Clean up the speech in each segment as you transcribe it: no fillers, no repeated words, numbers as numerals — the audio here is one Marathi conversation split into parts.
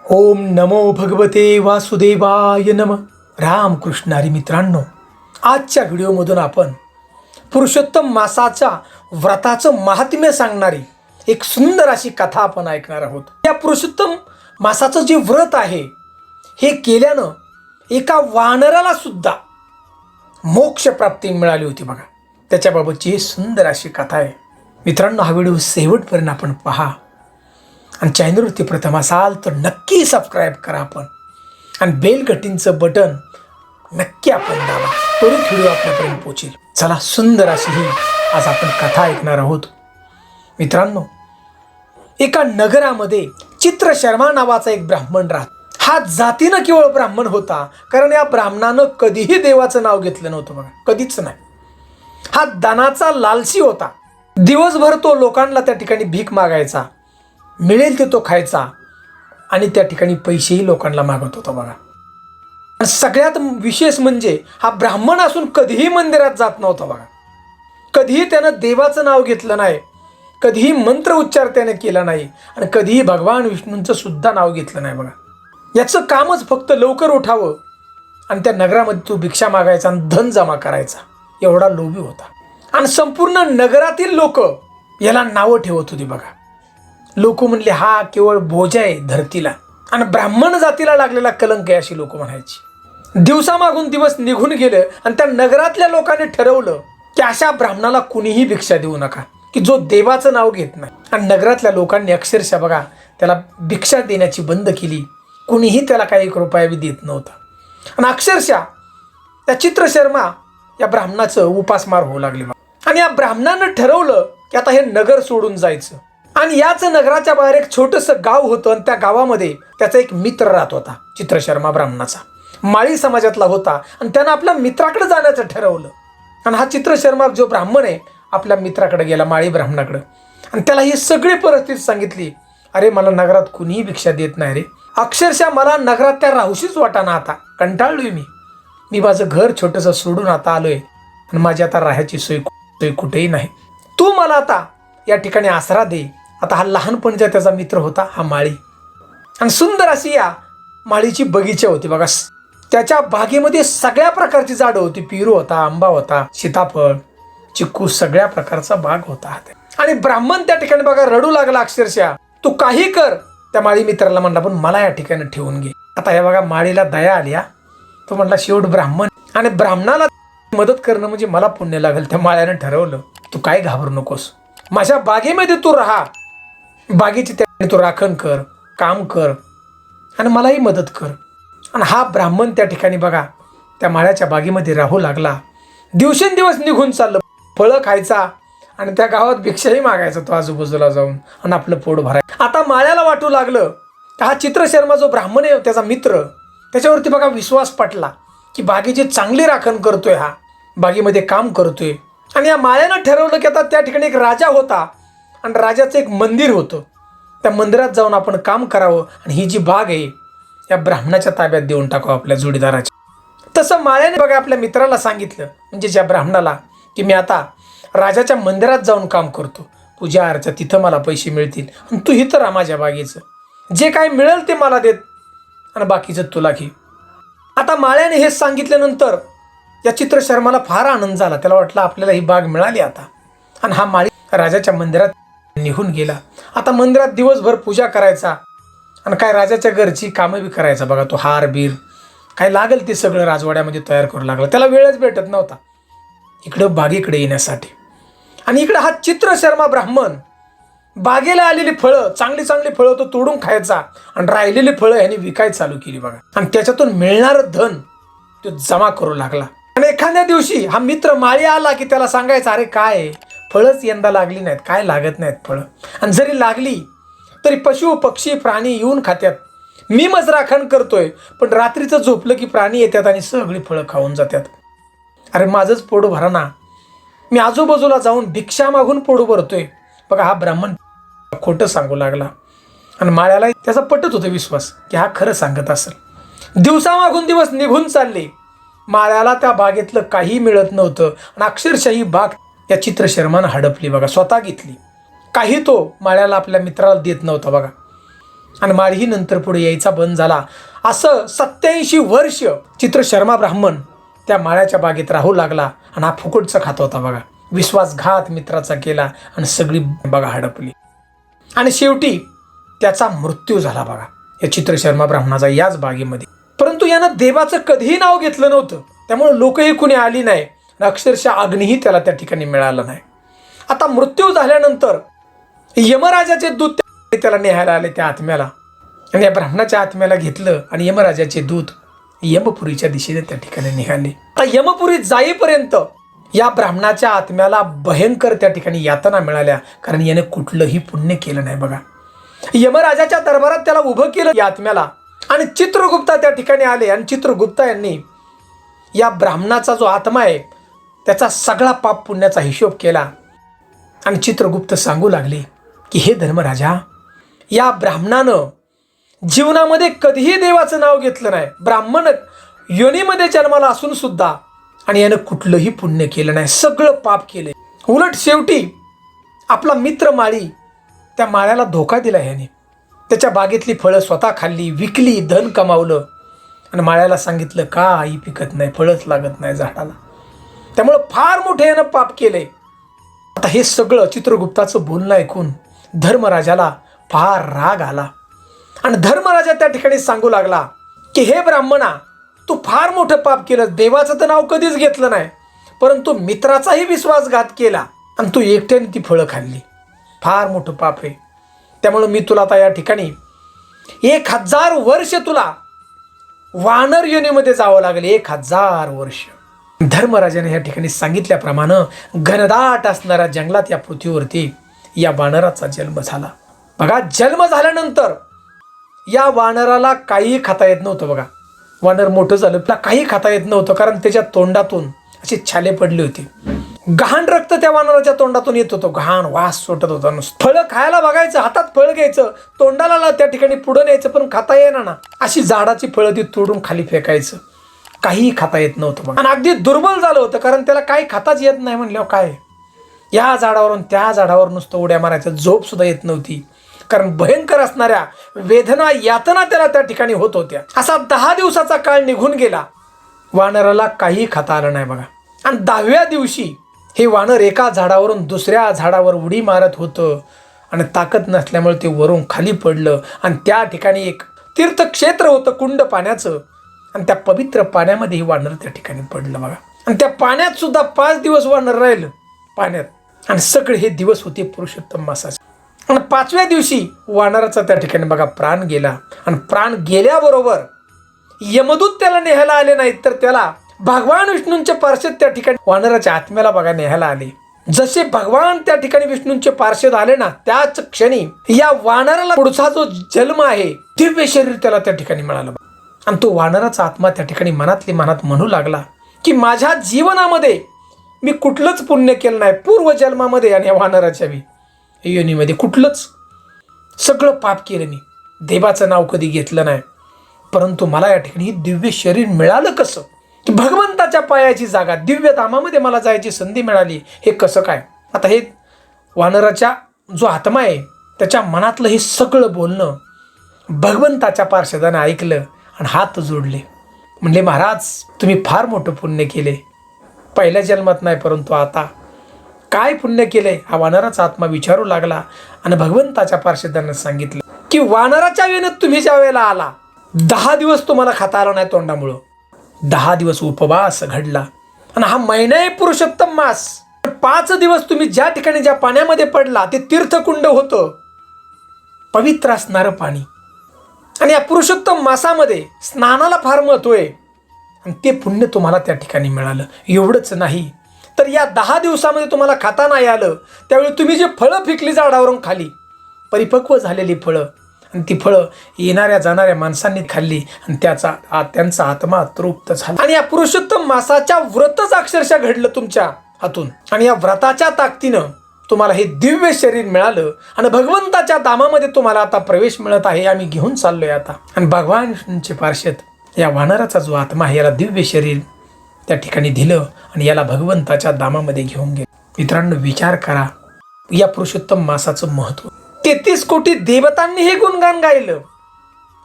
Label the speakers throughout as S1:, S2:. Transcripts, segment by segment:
S1: ओम नमो भगवते वासुदेवाय नम. रामकृष्णारी मित्रांनो, आजच्या व्हिडिओमधून आपण पुरुषोत्तम मासाच्या व्रताचं महात्म्य सांगणारी एक सुंदर अशी कथा आपण ऐकणार आहोत. या पुरुषोत्तम मासाचं जे व्रत आहे हे केल्यानं एका वानराला सुद्धा मोक्ष प्राप्ती मिळाली होती बघा. त्याच्याबाबतची ही सुंदर अशी कथा आहे. मित्रांनो, हा व्हिडिओ शेवटपर्यंत आपण पहा आणि चॅनलवरती प्रथम असाल तर नक्की सबस्क्राईब करा आपण, आणि बेल घंटीचं बटन नक्की आपण दाबा, तोच व्हिडिओ आपल्यापर्यंत पोहोचेल. चला, सुंदर अशी ही आज आपण कथा ऐकणार आहोत. मित्रांनो, एका नगरामध्ये चित्रशर्मा नावाचा एक ब्राह्मण राहत. हा जातीनं केवळ ब्राह्मण होता, कारण या ब्राह्मणानं कधीही देवाचं नाव घेतलं नव्हतं बघा, कधीच नाही. हा दानाचा लालसी होता. दिवसभर तो लोकांना त्या ठिकाणी भीक मागायचा, मिळेल ते तो खायचा, आणि त्या ठिकाणी पैसेही लोकांना मागत होता बघा. आणि सगळ्यात विशेष म्हणजे हा ब्राह्मण असून कधीही मंदिरात जात नव्हता बघा. कधीही त्यानं देवाचं नाव घेतलं नाही, कधीही मंत्र उच्चार त्याने केला नाही, आणि कधीही भगवान विष्णूंचं सुद्धा नाव घेतलं नाही बघा. याचं कामच फक्त लवकर उठावं आणि त्या नगरामध्ये तो भिक्षा मागायचा आणि धन जमा करायचा, एवढा लोभी होता. आणि संपूर्ण नगरातील लोक याला नावं ठेवत होती बघा. लोक म्हणले हा केवळ बोजा आहे धरतीला, आणि ब्राह्मण जातीला लागलेला कलंक आहे, अशी लोक म्हणायची. दिवसामागून दिवस निघून गेले आणि त्या नगरातल्या लोकांनी ठरवलं की अशा ब्राह्मणाला कुणीही भिक्षा देऊ नका, की जो देवाचं नाव घेत नाही. आणि नगरातल्या लोकांनी अक्षरशः बघा त्याला भिक्षा देण्याची बंद केली. कुणीही त्याला काही एक रुपया बी देत नव्हता. आणि अक्षरशः त्या चित्रशर्मा या ब्राह्मणाचं उपासमार होऊ लागले. आणि या ब्राह्मणानं ठरवलं की आता हे नगर सोडून जायचं. आणि याच नगराच्या बाहेर एक छोटंसं गाव होतं, आणि त्या गावामध्ये त्याचा एक मित्र राहत होता. चित्रशर्मा ब्राह्मणाचा माळी समाजातला होता, आणि त्यानं आपल्या मित्राकडे जाण्याचं ठरवलं. आणि हा चित्रशर्मा जो ब्राह्मण आहे आपल्या मित्राकडे गेला, माळी ब्राह्मणाकडे, आणि त्याला ही सगळी परिस्थिती सांगितली. अरे, मला नगरात कुणीही भिक्षा देत नाही रे, अक्षरशः मला नगरात त्या राहूशीच वाटाना, आता कंटाळलोय मी माझं घर छोटंसं सोडून आता आलोय, आणि माझी आता राहायची सोय कुठेही नाही. तू मला आता या ठिकाणी आसरा दे. आता हा लहानपणीचा त्याचा मित्र होता हा माळी, आणि सुंदर अशी या माळीची बगीचा होती बघा. त्याच्या बागेमध्ये सगळ्या प्रकारची झाडं होती. पेरू होता, आंबा होता, सीताफळ, चिक्कू, सगळ्या प्रकारचा बाग होता. आणि ब्राह्मण त्या ठिकाणी बघा रडू लागला अक्षरशः. तू काही कर. त्या माळी मित्राला म्हणला, पण मला या ठिकाणी ठेवून घे. आता हे बघा माळीला दया आली. तो म्हणला शेवट ब्राह्मण, आणि ब्राह्मणाला मदत करणं म्हणजे मला पुण्य लागेल. त्या माळ्यानं ठरवलं, तू काय घाबरू नकोस, माझ्या बागेमध्ये तू राहा, बागेची त्या तू राखण कर, काम कर, आणि मलाही मदत कर. आणि हा ब्राह्मण त्या ठिकाणी बघा त्या माळ्याच्या बागेमध्ये राहू लागला. दिवसेंदिवस निघून चाललं. फळं खायचा आणि त्या गावात भिक्षाही मागायचा तो आजूबाजूला जाऊन, आणि आपलं पोट भरायचं. आता माळ्याला वाटू लागलं की हा चित्रशर्मा जो ब्राह्मण आहे त्याचा मित्र, त्याच्यावरती बघा विश्वास पटला की बागेची चांगली राखण करतोय, हा बागेमध्ये काम करतोय. आणि या माळ्यानं ठरवलं की आता त्या ठिकाणी एक राजा होता, आणि राजाचं एक मंदिर होतं. त्या मंदिरात जाऊन आपण काम करावं, आणि ही जी बाग आहे या ब्राह्मणाच्या ताब्यात देऊन टाकावं आपल्या जोडीदाराची. तसं माळ्याने बघा आपल्या मित्राला सांगितलं, म्हणजे ज्या ब्राह्मणाला, की मी आता राजाच्या मंदिरात जाऊन काम करतो, पूजा अर्चा तिथं मला पैसे मिळतील, आणि तू इथं राहा माझ्या बागेचं, जे काय मिळेल ते मला देत, आणि बाकीचं तुला घे. आता माळ्याने हे सांगितल्यानंतर या चित्रशर्माला फार आनंद झाला. त्याला वाटलं आपल्याला ही बाग मिळाली आता. आणि हा माळी राजाच्या मंदिरात निघून गेला. आता मंदिरात दिवसभर पूजा करायचा, आणि काय राजाच्या घरची कामं बी करायचा बघा. तो हार बीर काय लागेल ते सगळं राजवाड्यामध्ये तयार करू लागला. त्याला वेळच भेटत नव्हता इकडं बागेकडे येण्यासाठी. आणि इकडं हा चित्रशर्मा ब्राह्मण बागेला आलेली फळं, चांगली चांगली फळं तो तोडून खायचा, आणि राहिलेली फळं ह्याने विकायला चालू केली बघा. आणि त्याच्यातून मिळणारं धन तो जमा करू लागला. आणि एखाद्या दिवशी हा मित्र माळी आला की त्याला सांगायचा, अरे काय फळंच यंदा लागली नाहीत, काय लागत नाहीत फळं, आणि जरी लागली तरी पशु पक्षी प्राणी येऊन खात्यात. मी मज राखण करतोय, पण रात्रीचं झोपलं की प्राणी येतात आणि सगळी फळं खाऊन जातात. अरे माझंच पोट भराना, मी आजूबाजूला जाऊन भिक्षा मागून पोट भरतोय. बघा हा ब्राह्मण खोटं सांगू लागला, आणि माळ्याला त्याचा पटत होतं विश्वास की हा खरं सांगत असेल. दिवसामागून दिवस निघून चालले. माळ्याला त्या बागेतलं काही मिळत नव्हतं, आणि अक्षरशः ही बाग या चित्रशर्मानं हडपली बघा, स्वतः घेतली. काही तो माळ्याला आपल्या मित्राला देत नव्हता बघा. आणि माळही नंतर पुढे यायचा बंद झाला. असं 87 वर्ष चित्रशर्मा ब्राह्मण त्या माळ्याच्या बागेत राहू लागला आणि हा फुकटचा खात होता बघा. विश्वासघात मित्राचा केला आणि सगळी बघा हडपली आणि शेवटी त्याचा मृत्यू झाला बघा या चित्रशर्मा ब्राह्मणाचा याच बागेमध्ये. परंतु यानं देवाचं कधीही नाव घेतलं नव्हतं, त्यामुळे लोकही कुणी आली नाही. अक्षरशः अग्नीही त्याला त्या ठिकाणी मिळाला नाही. आता मृत्यू झाल्यानंतर यमराजाचे दूत त्याला न्यायला आले त्या आत्म्याला आणि या ब्राह्मणाच्या आत्म्याला घेतलं आणि यमराजाचे दूत यमपुरीच्या दिशेने त्या ठिकाणी निघाले. आता यमपुरीत जाईपर्यंत या ब्राह्मणाच्या आत्म्याला भयंकर त्या ठिकाणी यातना मिळाल्या, कारण याने कुठलंही पुण्य केलं नाही बघा. यमराजाच्या दरबारात त्याला उभं केलं या आत्म्याला आणि चित्रगुप्ता त्या ठिकाणी आले आणि चित्रगुप्ता यांनी या ब्राह्मणाचा जो आत्मा आहे त्याचा सगळा पाप पुण्याचा हिशोब केला आणि चित्रगुप्त सांगू लागले की हे धर्मराजा, या ब्राह्मणानं जीवनामध्ये कधीही देवाचं नाव घेतलं नाही, ब्राह्मण योनीमध्ये जन्माला असून सुद्धा, आणि यानं कुठलंही पुण्य केलं नाही, सगळं पाप केलंय. उलट शेवटी आपला मित्र माळी, त्या माळ्याला धोका दिला याने. त्याच्या बागेतली फळं स्वतः खाल्ली, विकली, धन कमावलं आणि माळ्याला सांगितलं काही पिकत नाही, फळच लागत नाही झाडाला. त्यामुळं फार मोठे यानं पाप केले. आता हे सगळं चित्रगुप्ताचं बोलणं ऐकून धर्मराजाला फार राग आला आणि धर्मराजा त्या ठिकाणी सांगू लागला की हे ब्राह्मणा, तू फार मोठं पाप केलं, देवाचं तर नाव कधीच घेतलं नाही, परंतु मित्राचाही विश्वासघात केला आणि तू एकट्याने ती फळं खाल्ली, फार मोठं पाप आहे. त्यामुळं मी तुला आता या ठिकाणी 1000 वर्ष तुला वानर योनीमध्ये जावं लागेल, 1000 वर्ष. धर्मराजाने या ठिकाणी सांगितल्याप्रमाणे घनदाट असणाऱ्या जंगलात या पृथ्वीवरती या वानराचा जन्म झाला बघा. जन्म झाल्यानंतर या वानराला काही खाता येत नव्हतं बघा. वानर मोठं झालं, त्याला काही खाता येत नव्हतं, कारण त्याच्या तोंडातून असे छाले पडले होते. घाण रक्त त्या वानराच्या तोंडातून येत होतं, घाण वास सुटत होता. नुसतं फळं खायला बघायचं, हातात फळ घ्यायचं, तोंडाला त्या ठिकाणी पुढं न्यायचं, पण खाता येणार ना. अशी झाडाची फळं ती तोडून खाली फेकायचं, काहीही खाता येत नव्हतं बघा. आणि अगदी दुर्बल झालं होतं, कारण त्याला काही खाताच येत नाही म्हणल्यावर काय, या झाडावरून त्या झाडावर नुसतं उड्या मारायचं, झोप सुद्धा येत नव्हती, कारण भयंकर असणाऱ्या वेदना यातना त्याला त्या ठिकाणी होत होत्या. असा 10 दिवसाचा काळ निघून गेला, वानराला काही खाता आलं नाही बघा. आणि 10व्या दिवशी हे वानर एका झाडावरून दुसऱ्या झाडावर उडी मारत होतं आणि ताकद नसल्यामुळे ते वरून खाली पडलं आणि त्या ठिकाणी एक तीर्थक्षेत्र होतं कुंड पाण्याचं आणि त्या पवित्र पाण्यामध्ये हे वानर त्या ठिकाणी पडलं बघा. आणि त्या पाण्यात सुद्धा 5 दिवस वानर राहिलं पाण्यात आणि सगळे हे दिवस होते पुरुषोत्तम मासाचे. आणि 5व्या दिवशी वानराचा त्या ठिकाणी बघा प्राण गेला आणि प्राण गेल्याबरोबर यमदूत त्याला न्यायला आले नाहीत, तर त्याला भगवान विष्णूंचे पार्षद त्या ठठिकाणी वानराच्या आत्म्याला बघा न्यायला आले. जसे भगवान त्या ठिकाणी विष्णूंचे पार्षद आले ना, त्याच क्षणी या वानराला पुढचा जो जन्म आहे दिव्य शरीर त्याला त्या ठिकाणी मिळालं. आणि तो वानराचा आत्मा त्या ठिकाणी मनातली मनात म्हणू लागला की माझ्या जीवनामध्ये मी कुठलंच पुण्य केलं नाही, पूर्वजन्मामध्ये आणि वानराच्या योनीमध्ये कुठलंच, सगळं पाप केलं मी, देवाचं नाव कधी घेतलं नाही, परंतु मला या ठिकाणी दिव्य शरीर मिळालं कसं, की भगवंताच्या पायाची जागा दिव्य धामामध्ये मला जायची संधी मिळाली, हे कसं काय. आता हे वानराच्या जो आत्मा आहे त्याच्या मनातलं हे सगळं बोलणं भगवंताच्या पार्षदाने ऐकलं आणि हात जोडले, म्हणले महाराज तुम्ही फार मोठं पुण्य केले, पहिल्या जन्मात नाही परंतु आता काय पुण्य केले. हा वानराचा आत्मा विचारू लागला आणि भगवंताच्या पार्षदांना सांगितलं की वानराच्या वेळेत तुम्ही ज्या वेळेला आला 10 दिवस तुम्हाला खाता आलं नाही तोंडामुळं, 10 दिवस उपवास घडला आणि हा महिना आहे पुरुषोत्तम मास. 5 दिवस तुम्ही ज्या ठिकाणी ज्या पाण्यामध्ये पडला ते तीर्थकुंड होतं, पवित्र असणारं पाणी, आणि या पुरुषोत्तम मासामध्ये स्नानाला फार महत्त्व आहे आणि ते पुण्य तुम्हाला त्या ठिकाणी मिळालं. एवढंच नाही तर या 10 दिवसामध्ये तुम्हाला खाता नाही आलं, त्यावेळी तुम्ही जे फळं फेकली झाडावरून खाली, परिपक्व झालेली फळं, आणि ती फळं येणाऱ्या जाणाऱ्या माणसांनी खाल्ली आणि त्यांचा आत्मा तृप्त झाला. आणि या पुरुषोत्तम मासाच्या व्रतच अक्षरशः घडलं तुमच्या हातून, आणि या व्रताच्या ताकदीनं तुम्हाला हे दिव्य शरीर मिळालं आणि भगवंताच्या धामामध्ये तुम्हाला आता प्रवेश मिळत आहे. आम्ही घेऊन चाललोय आता. आणि भगवान विष्णूंचे पार्षद या वानराचा जो आत्मा आहे याला दिव्य शरीर त्या ठिकाणी दिलं आणि याला भगवंताच्या धामामध्ये घेऊन गेलं. मित्रांनो विचार करा या पुरुषोत्तम मासाचं महत्त्व. 33 कोटी देवतांनी हे गुणगान गायलं.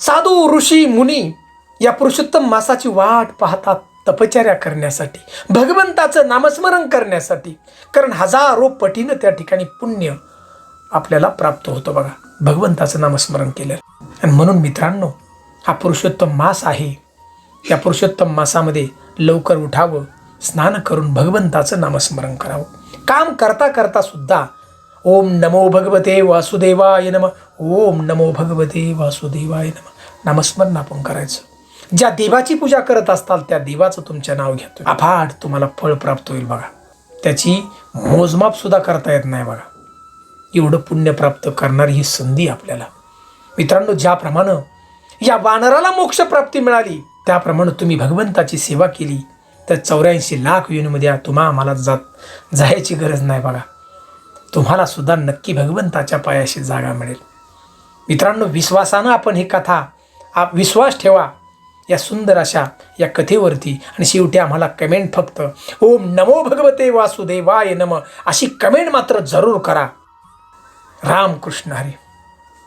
S1: साधू ऋषी मुनी या पुरुषोत्तम मासाची वाट पाहतात तपचर्या करण्यासाठी, भगवंताचं नामस्मरण करण्यासाठी. कारण हजारो पटीनं त्या ठिकाणी पुण्य आपल्याला प्राप्त होतं बघा, भगवंताचं नामस्मरण केलं. आणि म्हणून मित्रांनो, हा पुरुषोत्तम मास आहे. या पुरुषोत्तम मासामध्ये लवकर उठावं, स्नान करून भगवंताचं नामस्मरण करावं. काम करता करता सुद्धा ओम नमो भगवते वासुदेवाय नमः, ओम नमो भगवते वासुदेवाय नमः नामस्मरण आपण करायचं. ज्या देवाची पूजा करत असताल त्या देवाचं तुमचं नाव घेतो, अफाट तुम्हाला फळ प्राप्त होईल बघा. त्याची मोजमाप सुद्धा करता येत नाही बघा. एवढं पुण्य प्राप्त करणारी ही संधी आपल्याला. मित्रांनो, ज्याप्रमाणे या वानराला मोक्ष प्राप्ती मिळाली, त्याप्रमाणे तुम्ही भगवंताची सेवा केली तर 84 लाख योनीमध्ये आम्हाला जायची गरज नाही बघा. तुम्हाला सुद्धा नक्की भगवंताच्या पायाशी जागा मिळेल. मित्रांनो, विश्वासानं आपण ही कथा विश्वास ठेवा या सुंदर अशा या कथेवरती. आणि शेवटी आम्हाला कमेंट फक्त ओम नमो भगवते वासुदेवाय नमः अशी कमेंट मात्र जरूर करा. रामकृष्ण हरी.